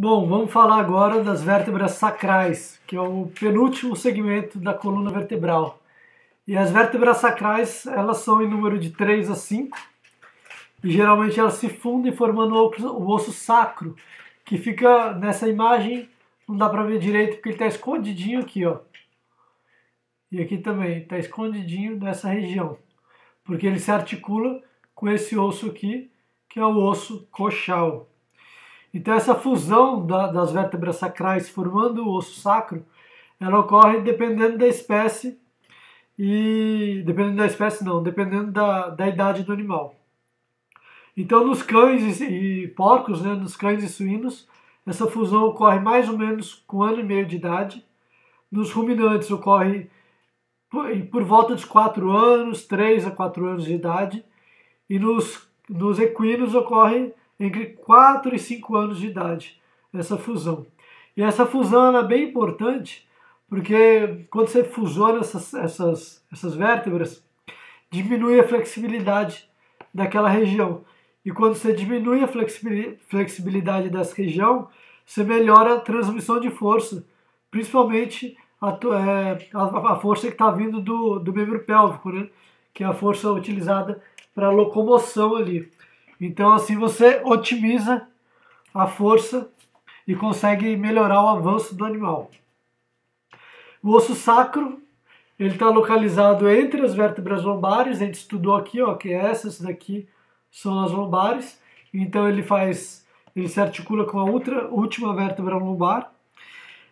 Bom, vamos falar agora das vértebras sacrais, que é o penúltimo segmento da coluna vertebral. E as vértebras sacrais, elas são em número de 3 a 5, e geralmente elas se fundem formando o osso sacro, que fica nessa imagem, não dá para ver direito porque ele está escondidinho aqui, ó. E aqui também, está escondidinho nessa região, porque ele se articula com esse osso aqui, que é o osso coxal. Então essa fusão das vértebras sacrais formando o osso sacro, ela ocorre dependendo da espécie dependendo da idade do animal. Então nos cães e porcos, né, nos cães e suínos, essa fusão ocorre mais ou menos com 1 ano e meio de idade. Nos ruminantes ocorre por volta dos 4 anos, 3 a 4 anos de idade. E nos equinos ocorre entre 4 e 5 anos de idade, essa fusão. E essa fusão ela é bem importante, porque quando você fusiona essas vértebras, diminui a flexibilidade daquela região. E quando você diminui a flexibilidade dessa região, você melhora a transmissão de força, principalmente a força que está vindo do membro pélvico, né? Que é a força utilizada para locomoção ali. Então assim você otimiza a força e consegue melhorar o avanço do animal. O osso sacro, ele está localizado entre as vértebras lombares. A gente estudou aqui, ó, que essas daqui são as lombares. Então ele se articula com a última vértebra lombar.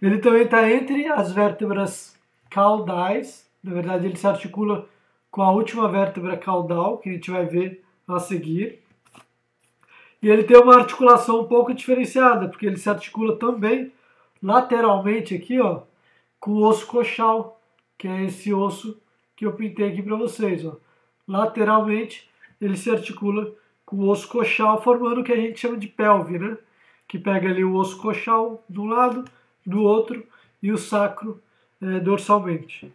Ele também está entre as vértebras caudais. Na verdade, ele se articula com a última vértebra caudal, que a gente vai ver a seguir. E ele tem uma articulação um pouco diferenciada, porque ele se articula também lateralmente aqui, ó, com o osso coxal, que é esse osso que eu pintei aqui para vocês, ó. Lateralmente, ele se articula com o osso coxal, formando o que a gente chama de pelve, né? Que pega ali o osso coxal de um lado, do outro, e o sacro dorsalmente.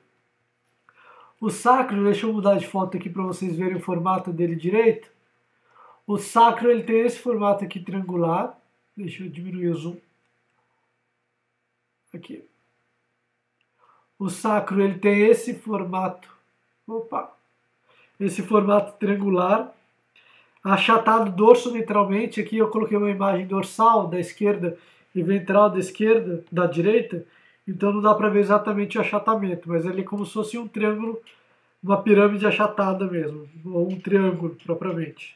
O sacro, deixa eu mudar de foto aqui para vocês verem o formato dele direito. O sacro ele tem esse formato aqui triangular. Deixa eu diminuir o zoom. Aqui. O sacro ele tem esse formato. Esse formato triangular. Achatado dorso-ventralmente. Aqui eu coloquei uma imagem dorsal da esquerda e ventral da direita. Então não dá para ver exatamente o achatamento, mas ele é como se fosse um triângulo, uma pirâmide achatada mesmo, ou um triângulo propriamente.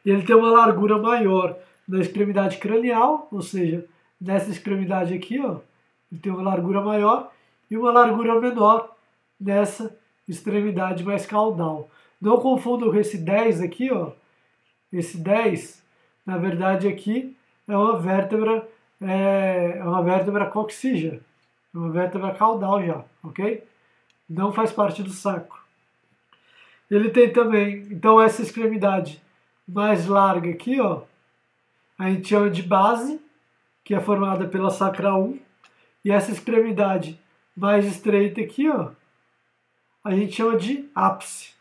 E ele tem uma largura maior na extremidade cranial, ou seja, nessa extremidade aqui, ó, ele tem uma largura maior e uma largura menor nessa extremidade mais caudal. Não confundam com esse 10 aqui, ó. Esse 10, na verdade, aqui é uma vértebra coxígea, é uma vértebra caudal já, ok? Não faz parte do sacro. Ele tem também, então, essa extremidade mais larga aqui, ó, a gente chama de base, que é formada pela sacra 1, e essa extremidade mais estreita aqui, ó, a gente chama de ápice.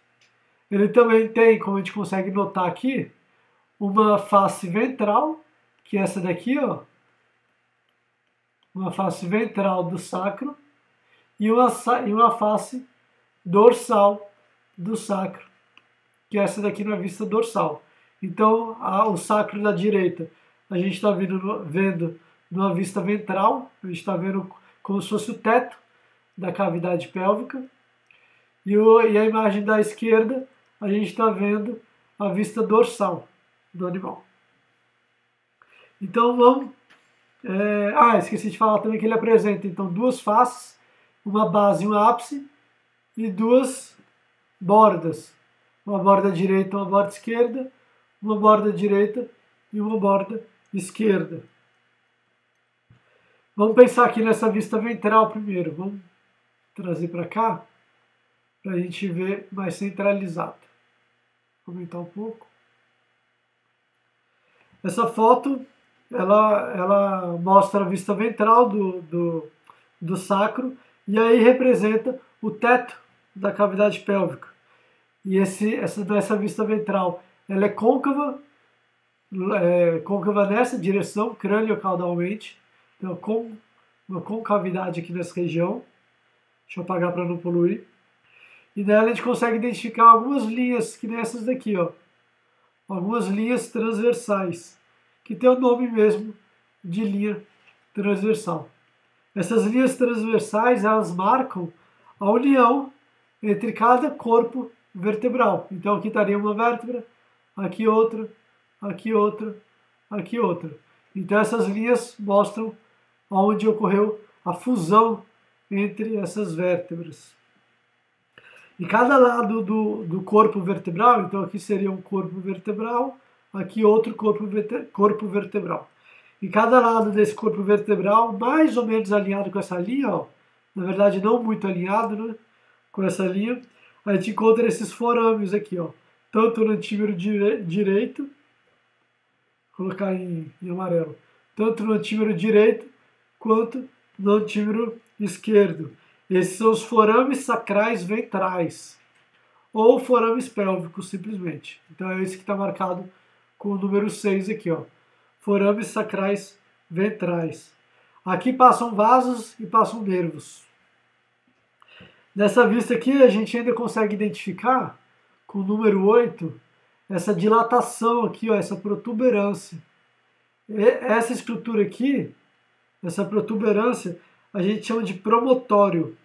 Ele também tem, como a gente consegue notar aqui, uma face ventral, que é essa daqui, ó, uma face ventral do sacro, e uma face dorsal do sacro, que é essa daqui na vista dorsal. Então, o sacro da direita, a gente está vendo numa vista ventral, a gente está vendo como se fosse o teto da cavidade pélvica, e a imagem da esquerda, a gente está vendo a vista dorsal do animal. Então, vamos... esqueci de falar também que ele apresenta, então, duas faces, uma base e um ápice, e duas bordas, uma borda direita e uma borda esquerda, uma borda direita e uma borda esquerda. Vamos pensar aqui nessa vista ventral primeiro. Vamos trazer para cá, para a gente ver mais centralizado. Vou aumentar um pouco. Essa foto, ela mostra a vista ventral do sacro, e aí representa o teto da cavidade pélvica. E essa vista ventral, ela é côncava, côncava nessa direção, crânio-caudalmente. Então, com uma concavidade aqui nessa região. Deixa eu apagar para não poluir. E nela a gente consegue identificar algumas linhas, que nem essas daqui, ó. Algumas linhas transversais, que tem o nome mesmo de linha transversal. Essas linhas transversais, elas marcam a união entre cada corpo vertebral. Então aqui estaria uma vértebra, aqui outra, aqui outra, aqui outra. Então essas linhas mostram onde ocorreu a fusão entre essas vértebras. E cada lado do corpo vertebral, então aqui seria um corpo vertebral, aqui outro corpo vertebral. E cada lado desse corpo vertebral, mais ou menos alinhado com essa linha, ó, na verdade não muito alinhado, né, com essa linha, a gente encontra esses forâmeos aqui, ó, tanto no antímero direito, vou colocar em amarelo, tanto no antímero direito quanto no antímero esquerdo. Esses são os forames sacrais ventrais, ou forames pélvicos, simplesmente. Então é esse que está marcado com o número 6 aqui, ó. Forames sacrais ventrais. Aqui passam vasos e passam nervos. Nessa vista aqui, a gente ainda consegue identificar, com o número 8, essa dilatação aqui, ó, essa protuberância. Essa estrutura aqui, essa protuberância, a gente chama de promotório.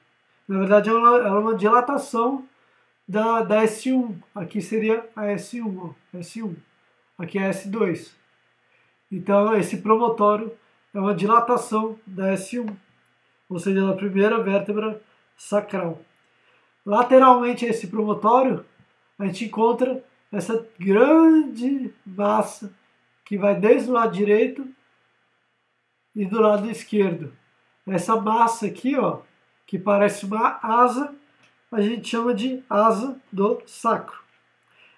Na verdade, ela é uma dilatação da S1. Aqui seria a S1, ó, S1. Aqui é a S2. Então, esse promotório é uma dilatação da S1, ou seja, da primeira vértebra sacral. Lateralmente a esse promotório, a gente encontra essa grande massa que vai desde o lado direito e do lado esquerdo. Essa massa aqui, ó, que parece uma asa, a gente chama de asa do sacro.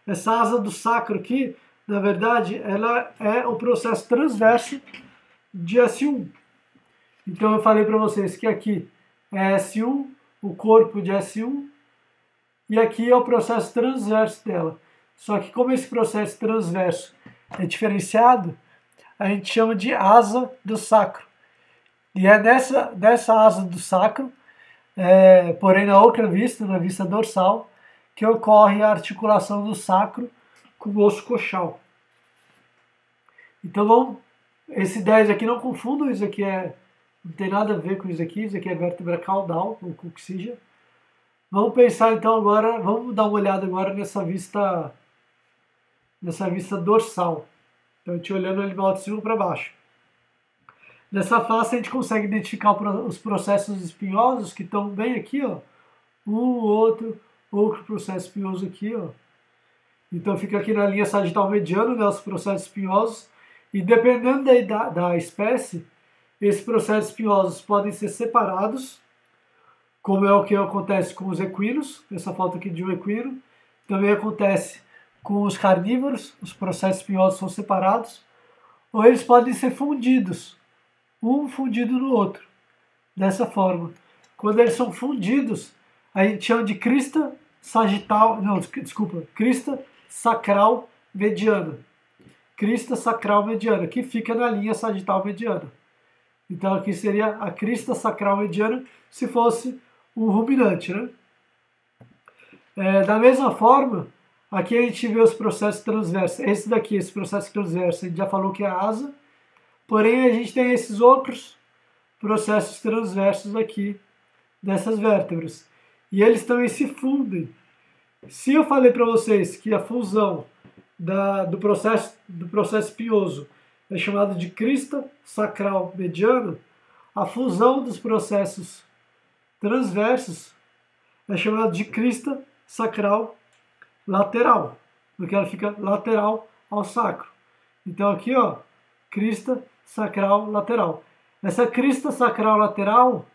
Essa asa do sacro aqui, na verdade, ela é o processo transverso de S1. Então eu falei para vocês que aqui é S1, o corpo de S1, e aqui é o processo transverso dela. Só que como esse processo transverso é diferenciado, a gente chama de asa do sacro. E é nessa asa do sacro, porém na outra vista, na vista dorsal, que ocorre a articulação do sacro com o osso coxal. Então, esse 10 aqui não confundam, isso aqui não tem nada a ver com isso aqui é vértebra caudal, ou coxígea. Vamos pensar então agora, vamos dar uma olhada agora nessa vista dorsal. Então, a gente olhando o animal de cima para baixo. Nessa face a gente consegue identificar os processos espinhosos que estão bem aqui, ó. Outro processo espinhoso aqui, ó. Então fica aqui na linha sagital mediana, né, os processos espinhosos. E dependendo da espécie, esses processos espinhosos podem ser separados, como é o que acontece com os equinos, essa foto aqui de um equino. Também acontece com os carnívoros, os processos espinhosos são separados. Ou eles podem ser fundidos, um fundido no outro, dessa forma. Quando eles são fundidos, a gente chama de crista crista sacral mediana. Crista sacral mediana, que fica na linha sagital mediana. Então aqui seria a crista sacral mediana se fosse um ruminante, né? Da mesma forma, aqui a gente vê os processos transversos. Esse processo transverso, a gente já falou que é a asa, porém a gente tem esses outros processos transversos aqui dessas vértebras. E eles também se fundem. Se eu falei para vocês que a fusão do processo espinhoso é chamado de crista sacral mediana, a fusão dos processos transversos é chamada de crista sacral lateral, porque ela fica lateral ao sacro. Então aqui, ó, crista sacral lateral. Essa crista sacral lateral,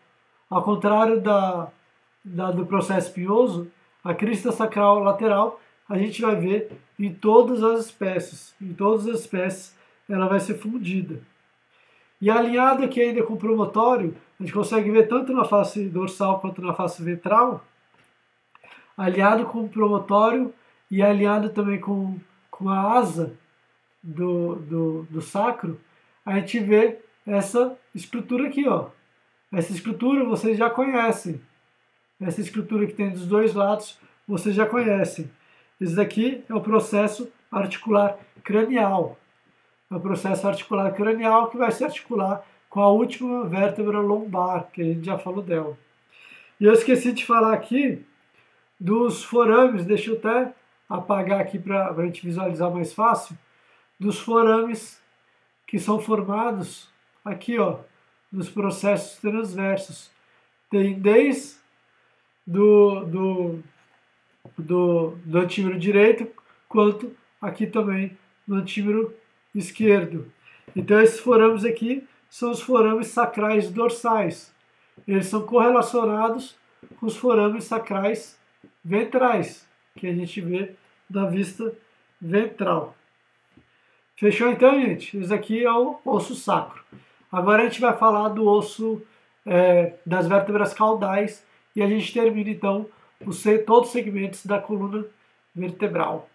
ao contrário do processo espinhoso, a crista sacral lateral a gente vai ver em todas as espécies. Em todas as espécies ela vai ser fundida. E alinhado aqui ainda com o promotório, a gente consegue ver tanto na face dorsal quanto na face ventral, alinhado com o promotório e alinhado também com a asa, do sacro, a gente vê essa estrutura aqui, ó. Essa estrutura vocês já conhecem. Essa estrutura que tem dos dois lados, vocês já conhecem. Esse daqui é o processo articular cranial. É o processo articular cranial que vai se articular com a última vértebra lombar, que a gente já falou dela. E eu esqueci de falar aqui dos forames, deixa eu até apagar aqui para a gente visualizar mais fácil, dos forames que são formados aqui, ó, nos processos transversos. Tem desde do antímero direito, quanto aqui também no antímero esquerdo. Então esses forames aqui são os forames sacrais dorsais. Eles são correlacionados com os forames sacrais ventrais, que a gente vê da vista ventral. Fechou então, gente? Esse aqui é o osso sacro. Agora a gente vai falar do osso das vértebras caudais e a gente termina então todos os segmentos da coluna vertebral.